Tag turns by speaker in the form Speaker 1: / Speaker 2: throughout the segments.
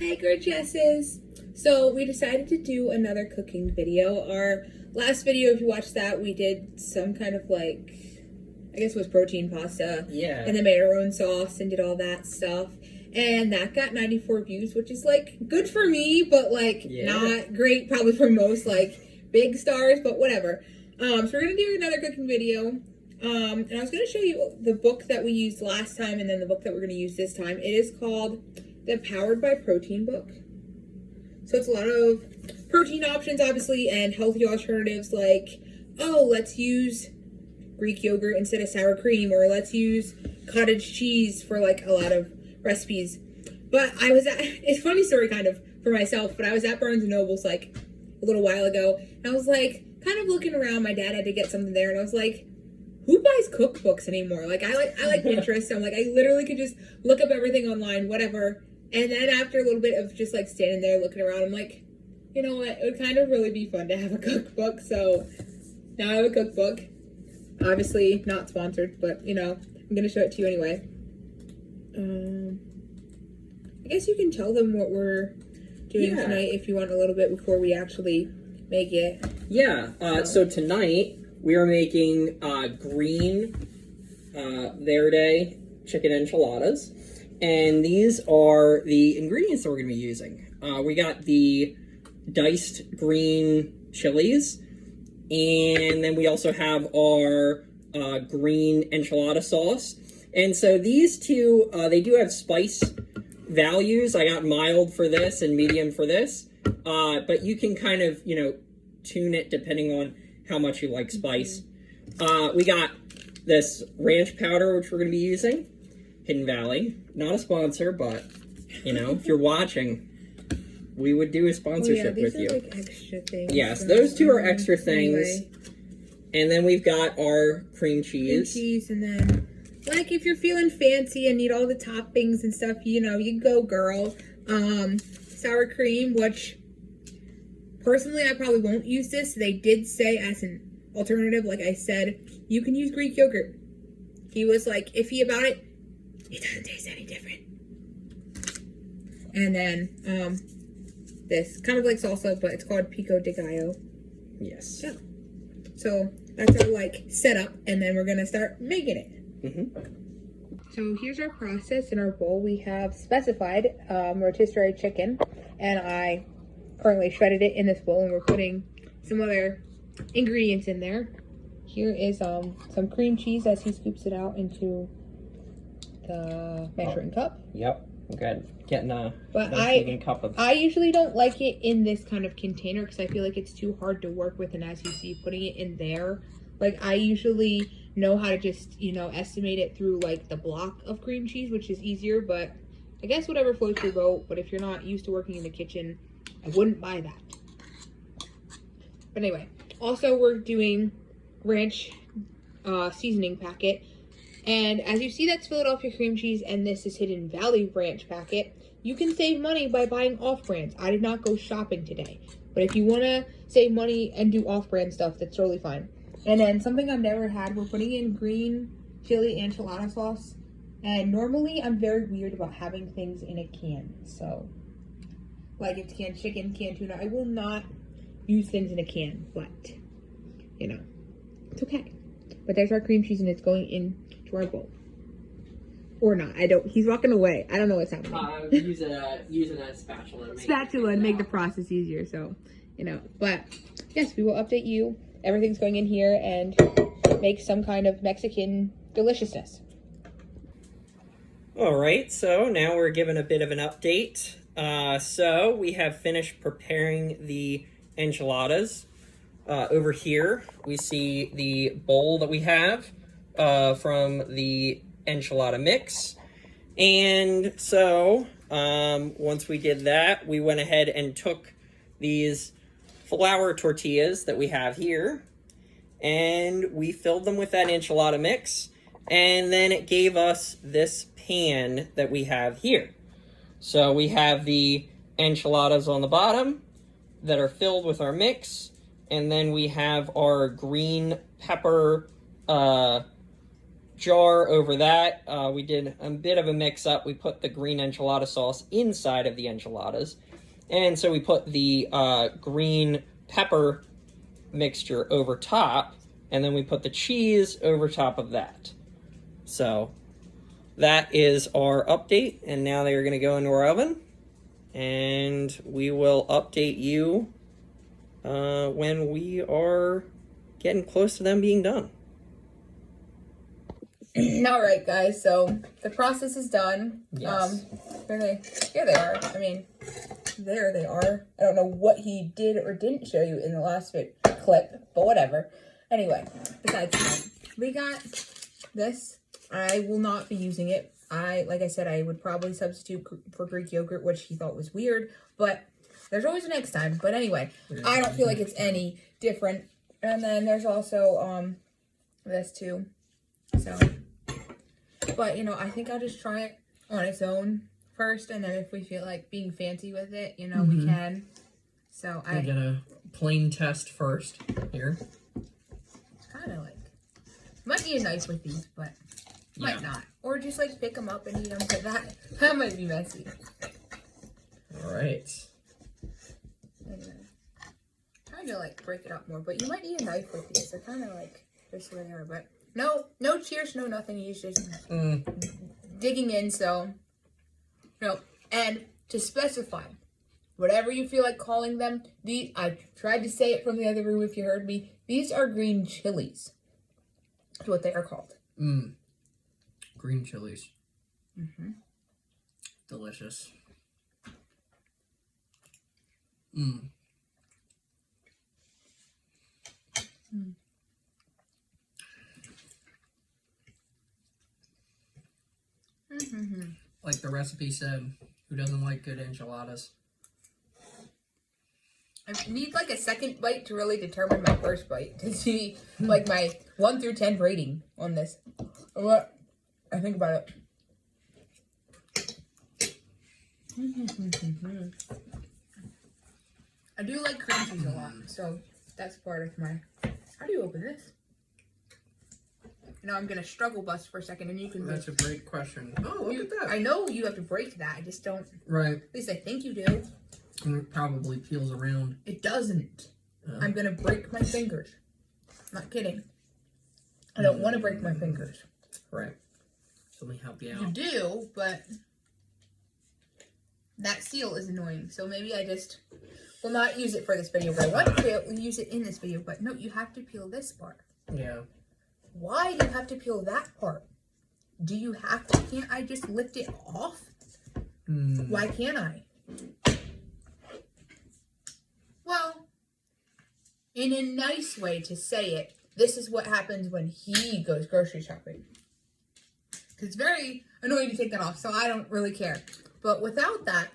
Speaker 1: Hey Gorgeouses! So we decided to do another cooking video. Our last video, if you watched that, we did some kind of like, I guess it was protein pasta.
Speaker 2: Yeah.
Speaker 1: And then made our own sauce and did all that stuff. And that got 94 views, which is like good for me, but like not great probably for most like big stars, but whatever. So we're gonna do another cooking video. And I was gonna show you the book that we used last time and then the book that we're gonna use this time. It is called the Powered by Protein book. So it's a lot of protein options, obviously, and healthy alternatives like, oh, let's use Greek yogurt instead of sour cream, or let's use cottage cheese for like a lot of recipes. But I was at, it's a funny story kind of for myself, but I was at Barnes & Noble's like a little while ago, and I was like kind of looking around. My dad had to get something there, and I was like, who buys cookbooks anymore? Like I like Pinterest, so I'm like, I literally could just look up everything online, whatever. And then after a little bit of just like standing there looking around, I'm like, you know what? It would kind of really be fun to have a cookbook. So now I have a cookbook. Obviously not sponsored, but you know, I'm gonna show it to you anyway. I guess you can tell them what we're doing tonight if you want a little bit before we actually make it.
Speaker 2: Yeah. So tonight we are making green verde chicken enchiladas. And these are the ingredients that we're going to be using. We got the diced green chilies, and then we also have our green enchilada sauce. And so these two, they do have spice values. I got mild for this and medium for this. But you can kind of, you know, tune it depending on how much you like spice. We got this ranch powder, which we're going to be using. Hidden Valley, not a sponsor, but you know, if you're watching, we would do a sponsorship with you.
Speaker 1: Like extra things.
Speaker 2: Yes, those two are extra things. Anyway. And then we've got our cream cheese.
Speaker 1: And then, like, if you're feeling fancy and need all the toppings and stuff, you know, you go, girl. Sour cream, which personally I probably won't use this. They did say as an alternative, like I said, you can use Greek yogurt. He was like iffy about it. It doesn't taste any different. And then, this, kind of like salsa, but it's called pico de gallo.
Speaker 2: Yes.
Speaker 1: Yeah. So, that's our, like, setup, and then we're gonna start making it.
Speaker 2: Mm-hmm.
Speaker 1: So, here's our process. In our bowl, we have specified, rotisserie chicken, and I currently shredded it in this bowl, and we're putting some other ingredients in there. Here is, some cream cheese as he scoops it out into the measuring cup.
Speaker 2: Yep. Okay. Getting a
Speaker 1: but
Speaker 2: cup of.
Speaker 1: I usually don't like it in this kind of container because I feel like it's too hard to work with, and as you see, putting it in there, like I usually know how to just, you know, estimate it through like the block of cream cheese, which is easier, but I guess whatever floats your boat. But if you're not used to working in the kitchen, I wouldn't buy that. But anyway, also we're doing ranch seasoning packet. And as you see, that's Philadelphia cream cheese, and this is Hidden Valley ranch packet. You can save money by buying off-brands. I did not go shopping today. But if you want to save money and do off-brand stuff, that's totally fine. And then something I've never had, we're putting in green chili enchilada sauce. And normally, I'm very weird about having things in a can. So, like it's canned chicken, canned tuna. I will not use things in a can, but, you know, it's okay. But there's our cream cheese, and it's going in our bowl. Or not. I don't. He's walking away. I don't know what's happening.
Speaker 2: Using a spatula.
Speaker 1: To make the process easier. So, you know. But yes, we will update you. Everything's going in here and make some kind of Mexican deliciousness.
Speaker 2: All right. So now we're given a bit of an update. So we have finished preparing the enchiladas. Over here, we see the bowl that we have from the enchilada mix. And so once we did that, we went ahead and took these flour tortillas that we have here, and we filled them with that enchilada mix, and then it gave us this pan that we have here. So we have the enchiladas on the bottom that are filled with our mix, and then we have our green pepper jar over that. We did a bit of a mix-up. We put the green enchilada sauce inside of the enchiladas. And so we put the green pepper mixture over top, and then we put the cheese over top of that. So that is our update, and now they're going to go into our oven, and we will update you when we are getting close to them being done.
Speaker 1: All right, guys. So the process is done.
Speaker 2: Yes.
Speaker 1: Here they are. I mean, there they are. I don't know what he did or didn't show you in the last clip, but whatever. Anyway, besides that, we got this. I will not be using it. Like I said, I would probably substitute for Greek yogurt, which he thought was weird, but there's always a next time. But anyway, I don't feel like it's any different. And then there's also this too. So, but you know, I think I'll just try it on its own first, and then if we feel like being fancy with it, you know, we can. So
Speaker 2: I get a plain test first here.
Speaker 1: It's kind of like might be nice with these, but might not, or just like pick them up and eat them. But that might be messy.
Speaker 2: All right.
Speaker 1: Anyway, trying to like break it up more, but you might need a knife with these. They're kind of like just where they are, but. No cheers, no nothing. He's just digging in, so, and to specify, whatever you feel like calling them, I tried to say it from the other room if you heard me, these are green chilies. That's what they are called.
Speaker 2: Green chilies. Delicious. Like the recipe said, who doesn't like good enchiladas?
Speaker 1: I need like a second bite to really determine my first bite to see like my 1 through 10 rating on this. What I think about it. I do like cream cheese a lot, so that's part of my. How do you open this? I'm gonna struggle bust for a second, and you can.
Speaker 2: That's a great question. Oh, look at that!
Speaker 1: I know you have to break that. I just don't.
Speaker 2: Right.
Speaker 1: At least I think you do.
Speaker 2: And it probably peels around.
Speaker 1: It doesn't. I'm gonna break my fingers. Not kidding. I don't want to break my fingers.
Speaker 2: Right. So let me help you out.
Speaker 1: You do, but that seal is annoying. So maybe I just will not use it for this video. But I want to use it in this video. But no, you have to peel this part.
Speaker 2: Yeah.
Speaker 1: Why do you have to peel that part? Do you have to? Can't I just lift it off? Why can't I? Well, in a nice way to say it, this is what happens when he goes grocery shopping. It's very annoying to take that off, so I don't really care. But without that,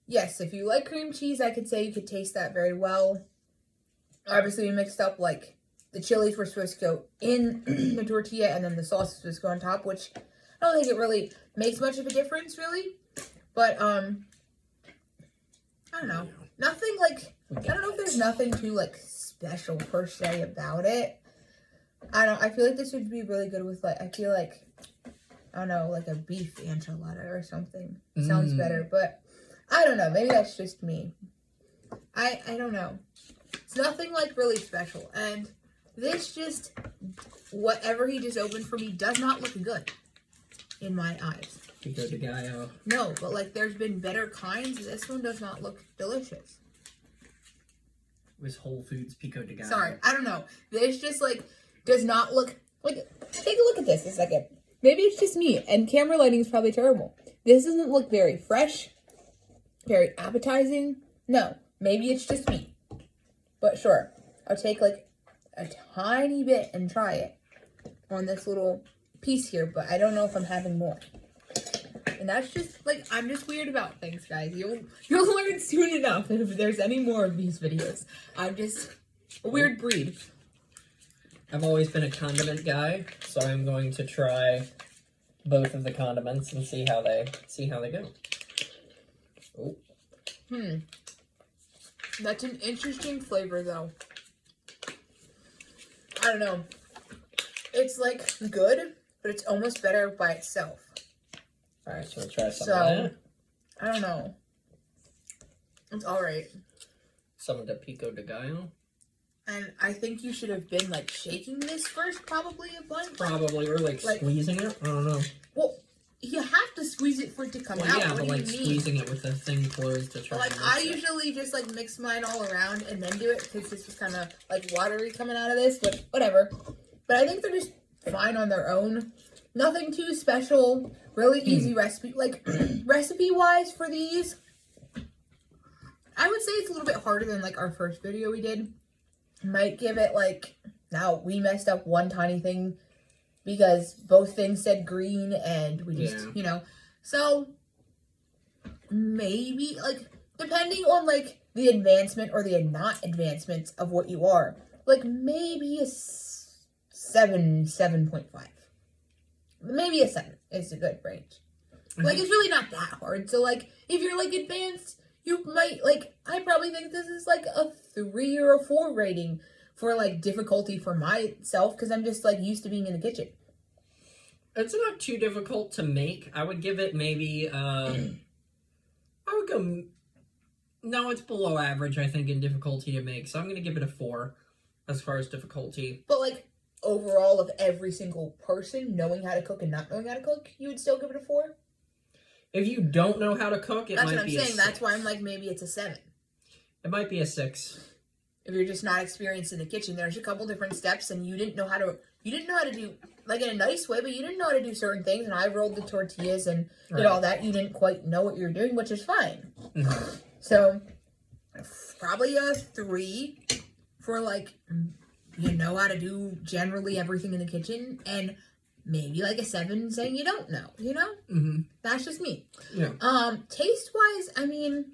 Speaker 1: yes, if you like cream cheese, I could say you could taste that very well. Obviously, we mixed up like the chilies were supposed to go in the tortilla, and then the sauce was supposed to go on top, which I don't think it really makes much of a difference, really. But, I don't know. Nothing, like, I don't know if there's nothing too, like, special, per se, about it. I feel like this would be really good with, like, I feel like, I don't know, like a beef enchilada or something. Sounds better, but I don't know. Maybe that's just me. I don't know. It's nothing, like, really special, and this just, whatever he just opened for me does not look good in my eyes.
Speaker 2: Pico de Gallo.
Speaker 1: No, but like there's been better kinds. This one does not look delicious.
Speaker 2: It was Whole Foods Pico de Gallo.
Speaker 1: Sorry, I don't know. This just like does not look like. Take a look at this a second. Maybe it's just me, and camera lighting is probably terrible. This doesn't look very fresh, very appetizing. No, maybe it's just me. But sure, I'll take like a tiny bit and try it on this little piece here, but I don't know if I'm having more. And that's just like, I'm just weird about things, guys. You'll learn soon enough if there's any more of these videos. I'm just a weird breed.
Speaker 2: I've always been a condiment guy, so I'm going to try both of the condiments and see how they go. Oh.
Speaker 1: That's an interesting flavor, though. I don't know. it's like good, but it's almost better by itself.
Speaker 2: Alright, so we'll try some
Speaker 1: So,
Speaker 2: of that.
Speaker 1: I don't know. It's alright.
Speaker 2: Some of the pico de gallo.
Speaker 1: And I think you should have been like shaking this first, probably a bunch.
Speaker 2: Probably, or like squeezing it. I don't know.
Speaker 1: Well, you have to squeeze it for it to come
Speaker 2: Well,
Speaker 1: out.
Speaker 2: yeah,
Speaker 1: What
Speaker 2: but
Speaker 1: do
Speaker 2: like
Speaker 1: you mean?
Speaker 2: squeezing it with the thing closed to try.
Speaker 1: Like
Speaker 2: to
Speaker 1: I
Speaker 2: mix it.
Speaker 1: usually just like mix mine all around and then do it because this is kind of like watery coming out of this, but whatever. But I think they're just fine on their own. Nothing too special. Really easy recipe. Like recipe wise for these, I would say it's a little bit harder than like our first video we did. Might give it like, now we messed up one tiny thing because both things said green and we just, you know, so maybe like depending on like the advancement or the not advancement of what you are, like maybe a 7.5, maybe a 7 is a good range. Like it's really not that hard. So like if you're like advanced, you might like, I probably think this is like a 3 or a 4 rating for like difficulty for myself because I'm just like used to being in the kitchen.
Speaker 2: It's not too difficult to make. I would give it maybe, I would go, no, it's below average, I think, in difficulty to make. So I'm going to give it a 4 as far as difficulty.
Speaker 1: But like overall of every single person knowing how to cook and not knowing how to cook, you would still give it a 4?
Speaker 2: If you don't know how to cook, it
Speaker 1: That's
Speaker 2: might
Speaker 1: what I'm
Speaker 2: be a
Speaker 1: saying.
Speaker 2: 6.
Speaker 1: That's why I'm like, maybe it's a 7.
Speaker 2: It might be a 6.
Speaker 1: If you're just not experienced in the kitchen, there's a couple different steps and you didn't know how to do, like in a nice way, but you didn't know how to do certain things. And I rolled the tortillas and did all that. You didn't quite know what you were doing, which is fine. So probably a 3 for like, you know how to do generally everything in the kitchen, and maybe like a 7 saying you don't know, you know? That's just me.
Speaker 2: Yeah.
Speaker 1: Taste wise, I mean,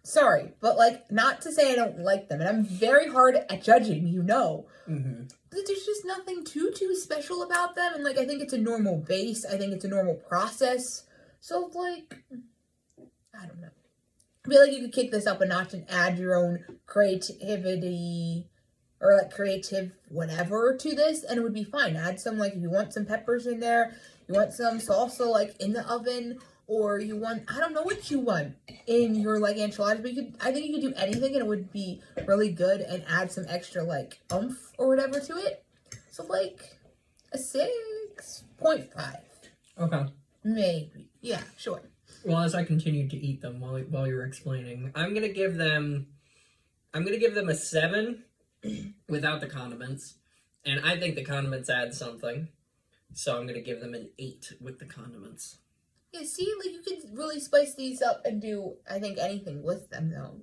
Speaker 1: sorry, but like, not to say I don't like them, and I'm very hard at judging, you know. But there's just nothing too special about them, and like, I think it's a normal base. I think it's a normal process. So like, I don't know. I feel like you could kick this up a notch and add your own creativity or like creative whatever to this, and it would be fine. Add some, like, if you want some peppers in there, you want some salsa like in the oven, or you want, I don't know what you want in your like enchiladas, but I think you could do anything and it would be really good and add some extra like oomph or whatever to it. So like a 6.5.
Speaker 2: Okay.
Speaker 1: Maybe. Yeah, sure.
Speaker 2: Well, as I continued to eat them while you were explaining, I'm gonna give them a 7 without the condiments, and I think the condiments add something, so I'm gonna give them an 8 with the condiments.
Speaker 1: Yeah, see, like you could really spice these up and do, I think, anything with them though.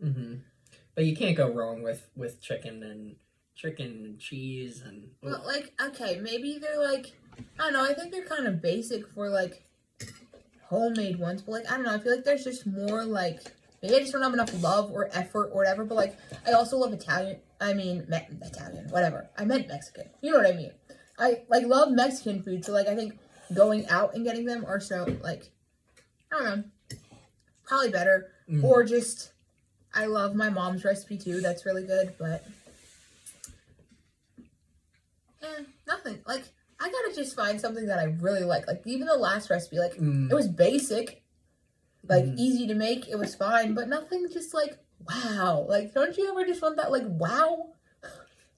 Speaker 2: But you can't go wrong with chicken and cheese and.
Speaker 1: Well, like, okay, maybe they're like, I don't know. I think they're kind of basic for like homemade ones, but like, I don't know. I feel like there's just more like, maybe I just don't have enough love or effort or whatever. But like, I also love Italian. I mean, Italian, whatever. I meant Mexican. You know what I mean? I like love Mexican food, so like, I think going out and getting them are so like, I don't know, probably better. Or just, I love my mom's recipe too. That's really good, but nothing. Like, I gotta just find something that I really like. Like, even the last recipe, like, it was basic, like, easy to make. It was fine, but nothing just like, wow. Like, don't you ever just want that, like, wow?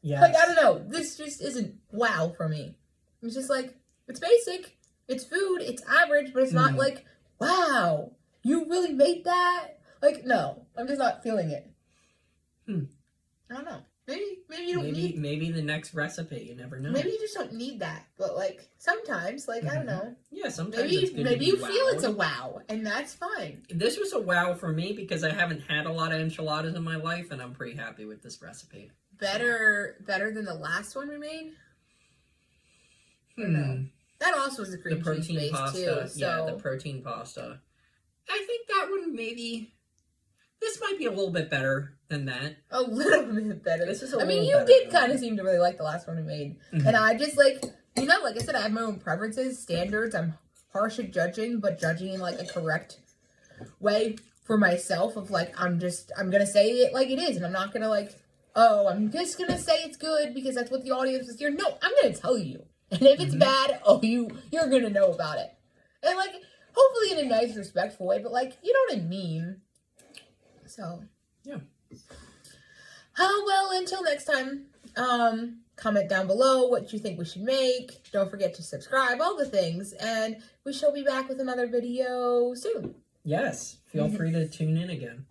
Speaker 2: Yeah.
Speaker 1: Like, I don't know. This just isn't wow for me. It's just like, it's basic. It's food. It's average, but it's not like, wow, you really made that? Like, no, I'm just not feeling it. I don't know. Maybe you don't need.
Speaker 2: Maybe the next recipe. You never know.
Speaker 1: Maybe you just don't need that. But like sometimes, like I don't know.
Speaker 2: Yeah, sometimes
Speaker 1: maybe you feel it's a wow, and that's fine.
Speaker 2: This was a wow for me because I haven't had a lot of enchiladas in my life, and I'm pretty happy with this recipe.
Speaker 1: Better than the last one we made. No. That also was the cream cheese base
Speaker 2: pasta,
Speaker 1: too. So.
Speaker 2: Yeah, the protein pasta. I think that one maybe. This might be a little bit better than that.
Speaker 1: A little bit better.
Speaker 2: This is a
Speaker 1: I mean,
Speaker 2: little
Speaker 1: you
Speaker 2: better
Speaker 1: did
Speaker 2: than
Speaker 1: kind of seem to really like the last one we made. And I just like, you know, like I said, I have my own preferences, standards. I'm harsh at judging, but judging in like a correct way for myself of like, I'm going to say it like it is. And I'm not going to like, oh, I'm just going to say it's good because that's what the audience is here. No, I'm going to tell you. And if it's bad, you're gonna know about it. And like, hopefully in a nice, respectful way, but like, you know what I mean. So
Speaker 2: yeah.
Speaker 1: Oh well, until next time. Comment down below what you think we should make. Don't forget to subscribe, all the things, and we shall be back with another video soon.
Speaker 2: Yes, feel free to tune in again.